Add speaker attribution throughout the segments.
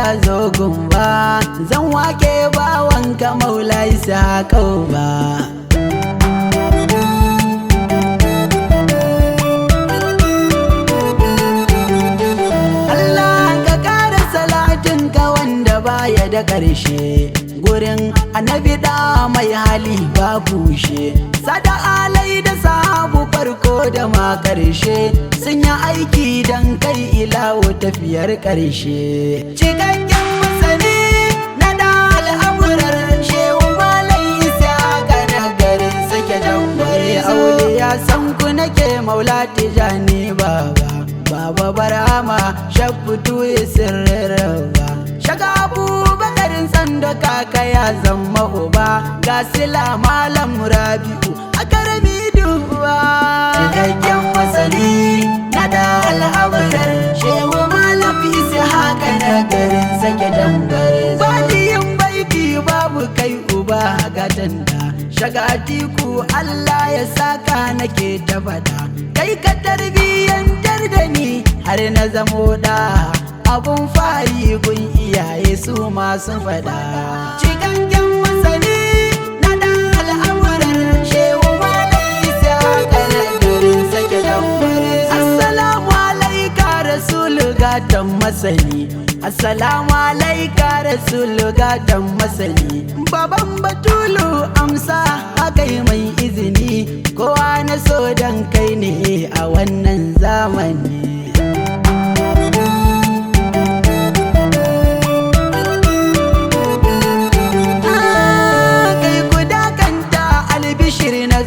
Speaker 1: ya zo gumba, zan wake bawanka Maula Isa ba. Baya da ƙarshe gurin annabi da mai hali ba kushe, sada alai da sahabu farko da ma ƙarshe sun yi aiki don kai ilawo tafiyar ƙarshe. Cikakken masani na da al'amurar shehu Malam Isa ga nagarin sake dangware aure ya san ku nake Maula Tijani baba Barama shafutu ya sirrarwa shaga Abubakarin sanda kaka ya zama uba ga sila Malam Rabi'u a karami duba. Cikakken masani na da al'amuran shehu Malam Isa haka na garin sake dangare baliyin baiki babu kai uba gatanda shaga Atiku Allah ya saka nake ta fada kai ka tarbiyyantar da ni har na zamo da abun fari gun iyaye su masu fada. Cikakken masani na da al'amuran shehu Malam Isa kana garin sake dangware. Assalamu alaika rasulu gatan masani, assalamu alaika rasulu gatan masani, baban Batulu amsa akai mai izini kowa na so dan kai ne a wannan zamani.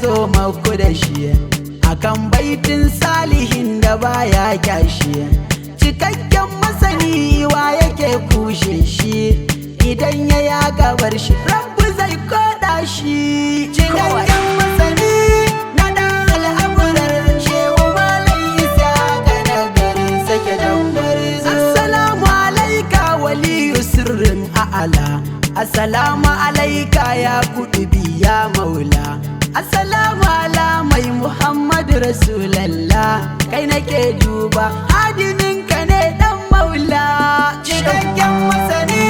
Speaker 1: Zo maku da shi akan baitin salihin da baya kyashi, cikakken masani wa yake kushe shi idan ya gabar shi Rabbu zai koda shi. Cikakken masani na da al'amuran shehu Malam Isa ga nagarin sake dangware. Assalamu alaika waliyu sirrin a'ala, assalamu alaika ya kudubi ya Maula, assalamu ala mai Muhammadu Rasulallah kai nake duba hadiminka ne dan Maula. Cikakken masani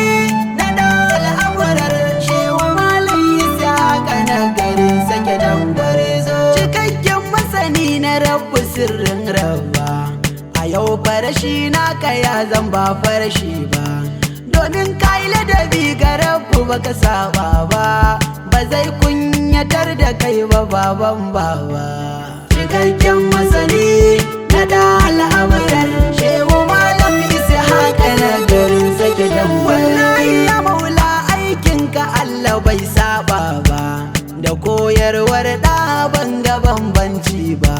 Speaker 1: na da al'amurar shehu Malam Isa ga nagarin sake dangware zo. Cikakken masani na Rabbu sirrin rabba a yau farashi naka ya zan ba farashi ba, domin kai ladabi ga Rabbu baka saba ba, ba zai kunyatar da kai ba baban baba. Cikakken masani na da al'amuran shehu Malam Isa haka na garin sake dangware. Wallahi ya Maula aikinka Allah bai saba ba, da koyarwar da ban ga bambanci ba,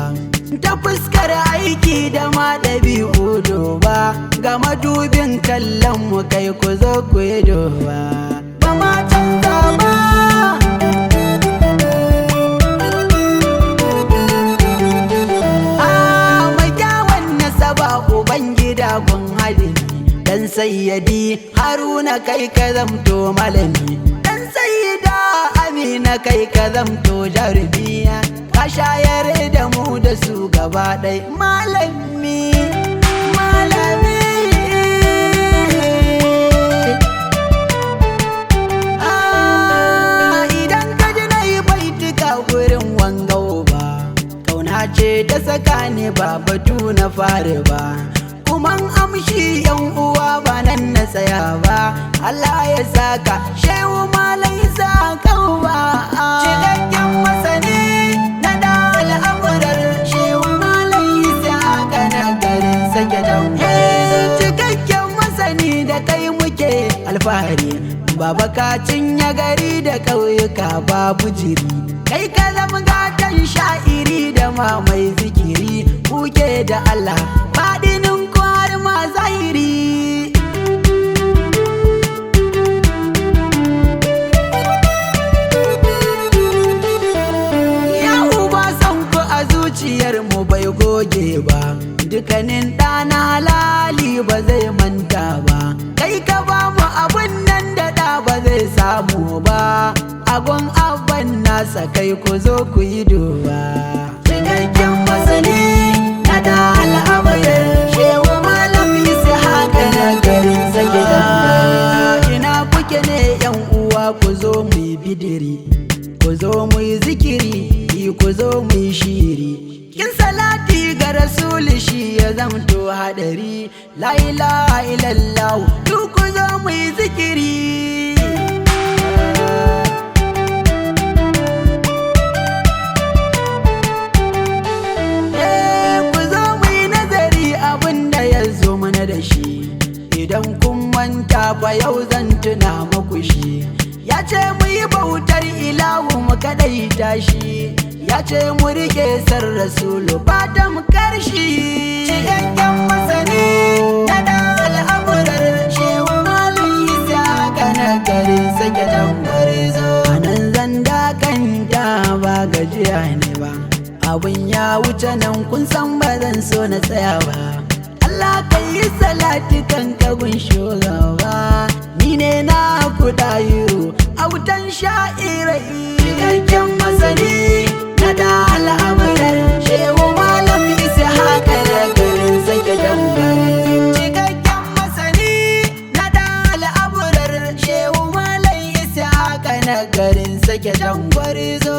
Speaker 1: ta fuskar aiki da ma ɗabi'u doba, ga madubin kallon mu kai ku zo ku yi doba ba ma canza ba. Ubangida gun halini dan sayyadi Haruna kai ka zamto malami, dan sayyida Amina kai ka zamto jarumiya, ka shayar da mu da su gaba ɗai malami. Idan ka ji na yi baitika gurin wanga ba, kauna ce ta saka ni ba batu na fari ba, kuman amshi yan uwa ba nan na tsaya ba, Allah ya saka shehu Malam Isa ba. Cikakken masani na da al'amurar shehu Malam Isa ga nagarin sake dangware. Cikakken masani da kai muke alfahari, baba ka cinye gari da ƙauyuka babu jiri, kai ka zama gatan sha'iri da ma mai zikiri, kuke da Allah faɗinin kwar ma zahiri. Ya uba san ku a zuciyar mu bai goge ba, dukanin ɗana halali ba zai manta ba, kai ka ba mu abun nan da ɗa ba zai samu ba, agon abban nasa kai ku zo ku yi duba. Cikakken masani na da al'amuran shehu Malam Isa haka na garin sake dangware. ku zo mu yi bidiri, ku zo mu yi zikiri, ku zo mu yi shiri. Kin salati ga rasuli shi ya zamto hadari, la ilaha illallah duk ku zo mu yi zikiri. Ku zo mu yi nazari abinda ya zo mana da shi, idan kun manta fa yau zan tuna muku shi. Ya ce mu yi bautar ilahu mu kadaita shi, ya ce mu rike san rasulu ba da mu karshi. Cikakken masani na da al'amurar shewa malin isa haka na garin sake tambar zo. Anan zan dakanta ba gajiya ne ba, abin ya wuce nan kun san ba zan so na tsaya ba. Allah ka yi salati kan kabin shugaba, ni ne na kuɗa yiro autan sha'irai. Cikakken masani na da al'amuran shehu malam isa haka na garin sake dambar. Cikakken masani na da al'amuran shehu malam isa haka na garin sake dambar zo.